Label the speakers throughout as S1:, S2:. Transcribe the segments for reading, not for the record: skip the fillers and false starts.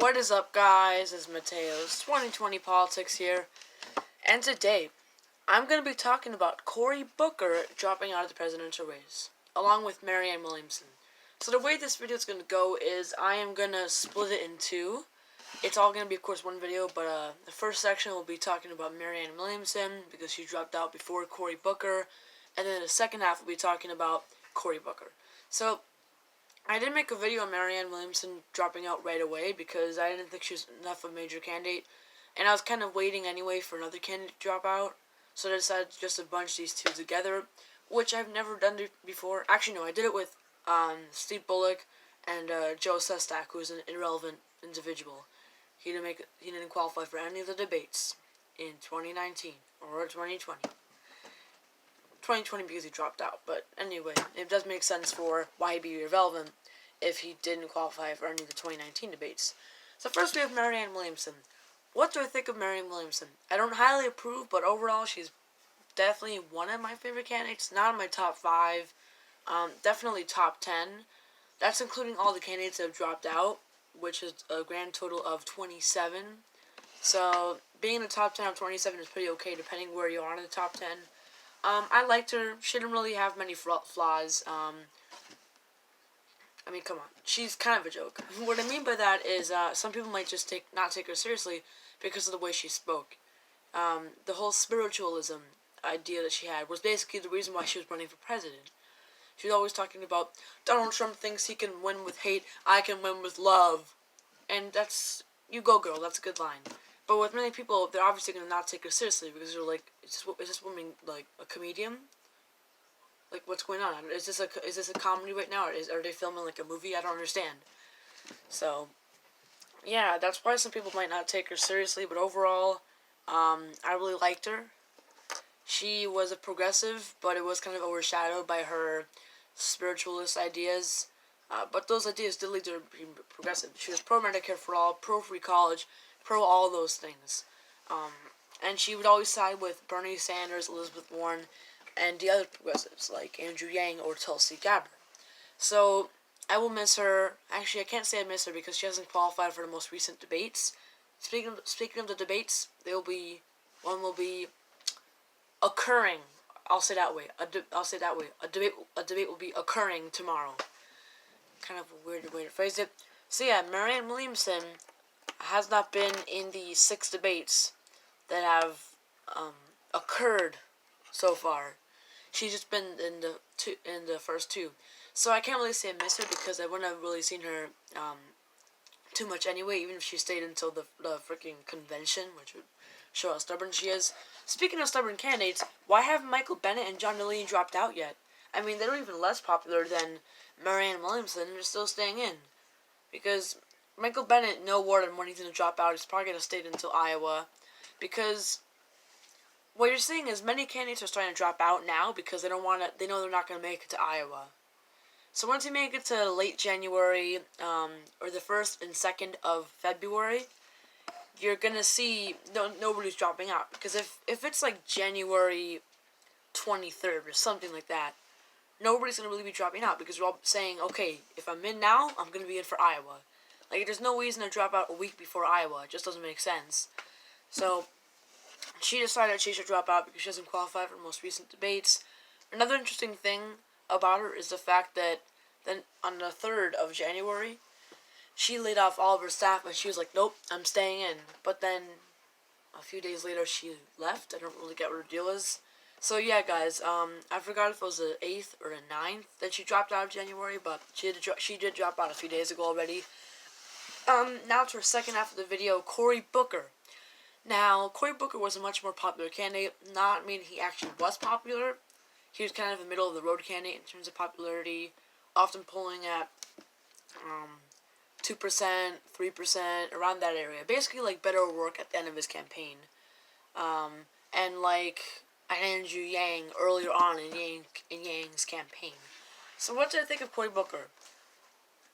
S1: What is up, guys? It's Mateo's 2020 Politics here, and today I'm going to be talking about Cory Booker dropping out of the presidential race, along with Marianne Williamson. So the way this video is going to go is I am going to split it in two. It's all going to be, of course, one video, but the first section will be talking about Marianne Williamson because she dropped out before Cory Booker, and then the second half will be talking about Cory Booker. So I didn't make a video on Marianne Williamson dropping out right away because I didn't think she was enough of a major candidate, and I was kind of waiting anyway for another candidate to drop out, so I decided just to bunch these two together, which I've never done before. Actually, no, I did it with Steve Bullock and Joe Sestak, who's an irrelevant individual. He didn't qualify for any of the debates in 2019 or 2020. 2020 because he dropped out, but anyway, it does make sense for why he'd be irrelevant if he didn't qualify for any of the 2019 debates. So first we have Marianne Williamson. What do I think of Marianne Williamson? I don't highly approve, but overall she's definitely one of my favorite candidates. Not in my top 5, definitely top 10. That's including all the candidates that have dropped out, which is a grand total of 27. So being in the top 10 of 27 is pretty okay depending where you are in the top 10. I liked her. She didn't really have many flaws. I mean, come on. She's kind of a joke. What I mean by that is some people might just not take her seriously because of the way she spoke. The whole spiritualism idea that she had was basically the reason why she was running for president. She was always talking about, Donald Trump thinks he can win with hate, I can win with love. And that's, you go girl, that's a good line. But with many people, they're obviously going to not take her seriously because they're like, is this woman like a comedian? Like, what's going on? Is this a comedy right now? Are they filming like a movie? I don't understand. So, yeah, that's why some people might not take her seriously. But overall, I really liked her. She was a progressive, but it was kind of overshadowed by her spiritualist ideas. But those ideas did lead to her being progressive. She was pro-Medicare for all, pro-free college, pro all those things. And she would always side with Bernie Sanders, Elizabeth Warren, and the other progressives like Andrew Yang or Tulsi Gabbard. So I will miss her. Actually, I can't say I miss her because she hasn't qualified for the most recent debates. Speaking of the debates, one will be occurring. I'll say that way. A debate will be occurring tomorrow. Kind of a weird way to phrase it. So yeah, Marianne Williamson has not been in the 6 debates that have occurred so far. She's just been in the first 2. So I can't really say I miss her because I wouldn't have really seen her too much anyway, even if she stayed until the freaking convention, which would show how stubborn she is. Speaking of stubborn candidates, why have Michael Bennet and John Delaney dropped out yet? I mean, they're even less popular than Marianne Williamson, and they're still staying in. Because Michael Bennet, no word on when he's going to drop out. He's probably going to stay until Iowa. Because what you're seeing is many candidates are starting to drop out now because they know they're not going to make it to Iowa. So once you make it to late January, or the 1st and 2nd of February, you're going to see nobody's dropping out. Because if it's like January 23rd or something like that, nobody's going to really be dropping out because we're all saying, okay, if I'm in now, I'm going to be in for Iowa. Like, there's no reason to drop out a week before Iowa. It just doesn't make sense. So she decided she should drop out because she doesn't qualify for the most recent debates. Another interesting thing about her is the fact that then on the 3rd of January, she laid off all of her staff and she was like, nope, I'm staying in. But then a few days later, she left. I don't really get what her deal is. So yeah, guys, I forgot if it was the 8th or the 9th that she dropped out of January, but she did drop out a few days ago already. Now to her second half of the video, Cory Booker. Now, Cory Booker was a much more popular candidate, not meaning he actually was popular. He was kind of a middle-of-the-road candidate in terms of popularity, often polling at 2%, 3%, around that area. Basically, like, Beto O'Rourke at the end of his campaign. And, like, Andrew Yang earlier on in Yang's campaign. So what did I think of Cory Booker?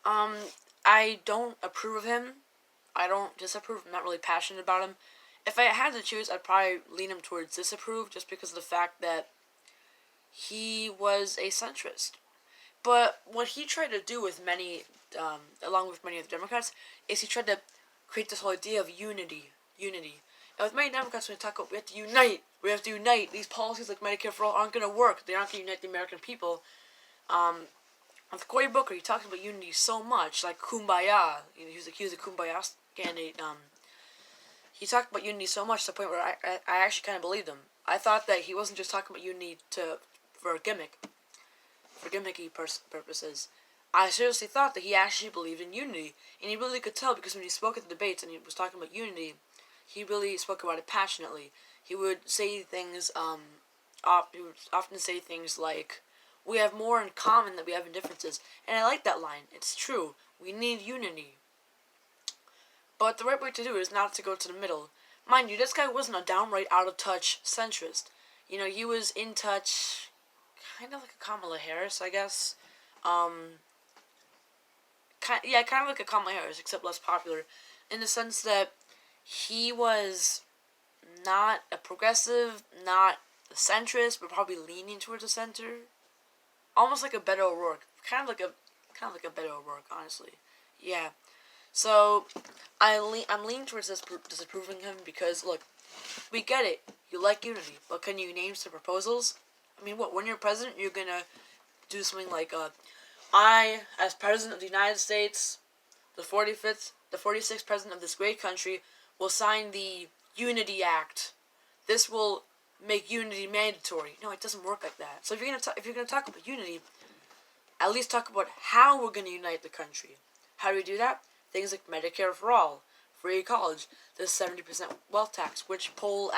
S1: I don't approve of him. I don't disapprove. I'm not really passionate about him. If I had to choose, I'd probably lean him towards disapprove just because of the fact that he was a centrist. But what he tried to do with many, along with many of the Democrats, is he tried to create this whole idea of unity. And with many Democrats, when they talk about we have to unite. These policies like Medicare for all aren't going to work. They aren't going to unite the American people. With Cory Booker, he talked about unity so much, like kumbaya. He was a kumbaya candidate. He talked about unity so much to the point where I actually kind of believed him. I thought that he wasn't just talking about unity for a gimmick, for gimmicky purposes. I seriously thought that he actually believed in unity, and he really could tell because when he spoke at the debates and he was talking about unity, he really spoke about it passionately. He would say things, he would often say things like, "We have more in common than we have in differences," and I like that line. It's true. We need unity. But the right way to do it is not to go to the middle. Mind you, this guy wasn't a downright out-of-touch centrist. He was in touch, kind of like a Kamala Harris, I guess. Kind of like a Kamala Harris, except less popular, in the sense that he was not a progressive, not a centrist, but probably leaning towards the center. Almost like a Beto O'Rourke. Kind of like a Beto O'Rourke, honestly. Yeah. So, I'm leaning towards disapproving him because, look, we get it. You like unity, but can you name some proposals? I mean, when you're president, you're gonna do something like, I, as president of the United States, the 46th president of this great country, will sign the Unity Act. This will make unity mandatory. No, it doesn't work like that. So if you're gonna talk about unity, at least talk about how we're gonna unite the country. How do we do that? Things like Medicare for all, free college, the 70% wealth tax, which poll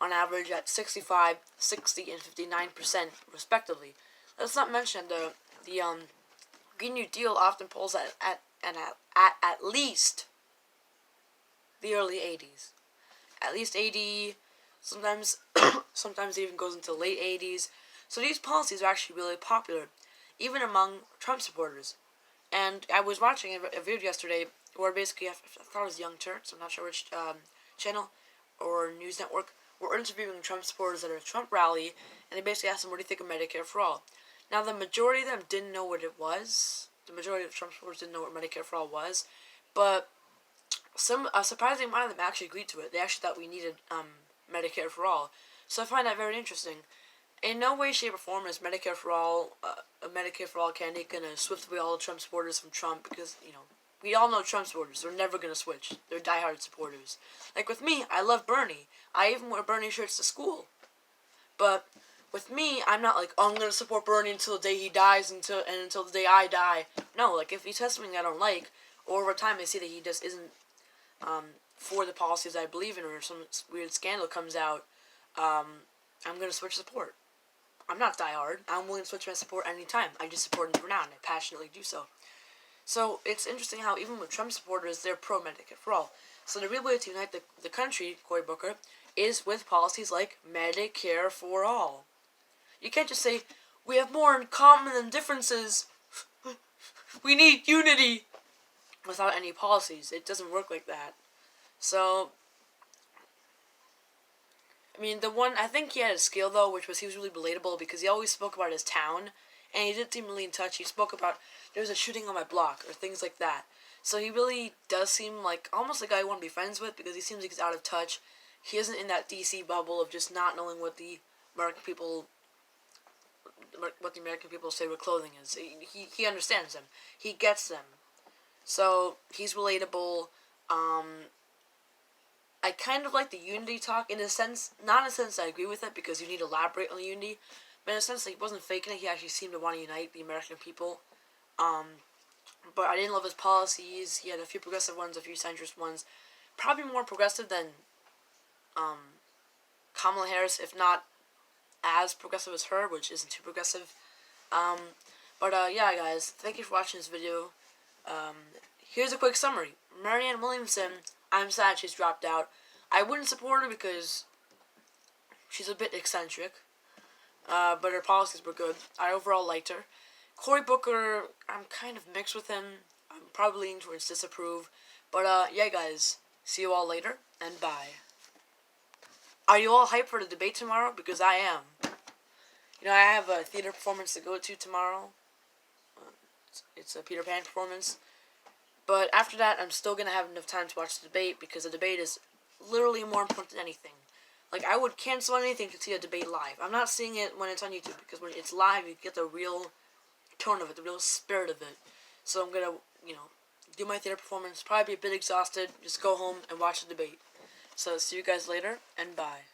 S1: on average at 65, 60, and 59% respectively. Let's not mention the Green New Deal often polls at least the early 80s. At least 80, sometimes it even goes into late 80s. So these policies are actually really popular, even among Trump supporters. And I was watching a video yesterday where basically, I thought it was Young Turks, I'm not sure which channel or news network, were interviewing Trump supporters at a Trump rally, and they basically asked them, what do you think of Medicare for all? Now, the majority of them didn't know what it was. The majority of Trump supporters didn't know what Medicare for all was, but a surprising amount of them actually agreed to it. They actually thought we needed Medicare for all. So I find that very interesting. In no way, shape, or form is Medicare for all, a Medicare for all candidate going to swift away all the Trump supporters from Trump because, we all know Trump supporters. They're never going to switch. They're diehard supporters. Like with me, I love Bernie. I even wear Bernie shirts to school. But with me, I'm not like, I'm going to support Bernie until the day he dies until the day I die. No, like if he says something I don't like, or over time I see that he just isn't for the policies I believe in, or some weird scandal comes out, I'm going to switch support. I'm not diehard. I'm willing to switch my support anytime. I just support him for now, and I passionately do so. So it's interesting how even with Trump supporters, they're pro-Medicare for all. So the real way to unite the country, Cory Booker, is with policies like Medicare for all. You can't just say, we have more in common than differences. We need unity. Without any policies. It doesn't work like that. So, I mean, I think he had a skill, though, which was he was really relatable because he always spoke about his town, and he didn't seem really in touch. He spoke about, there was a shooting on my block, or things like that. So he really does seem like, almost a guy I want to be friends with, because he seems like he's out of touch. He isn't in that DC bubble of just not knowing what the American people say what clothing is. He understands them. He gets them. So, he's relatable. I kind of like the unity talk in a sense, not in a sense that I agree with it because you need to elaborate on the unity, but in a sense that he wasn't faking it, he actually seemed to want to unite the American people. But I didn't love his policies. He had a few progressive ones, a few centrist ones. Probably more progressive than Kamala Harris, if not as progressive as her, which isn't too progressive. Yeah, guys, thank you for watching this video. Here's a quick summary. Marianne Williamson, I'm sad she's dropped out. I wouldn't support her because she's a bit eccentric, but her policies were good. I overall liked her. Cory Booker, I'm kind of mixed with him. I'm probably leaning towards disapprove. But, yeah, guys, see you all later, and bye. Are you all hyped for the debate tomorrow? Because I am. I have a theater performance to go to tomorrow. It's a Peter Pan performance. But after that, I'm still going to have enough time to watch the debate because the debate is literally more important than anything. Like, I would cancel anything to see a debate live. I'm not seeing it when it's on YouTube because when it's live, you get the real tone of it, the real spirit of it. So I'm going to, do my theater performance, probably be a bit exhausted, just go home and watch the debate. So see you guys later, and bye.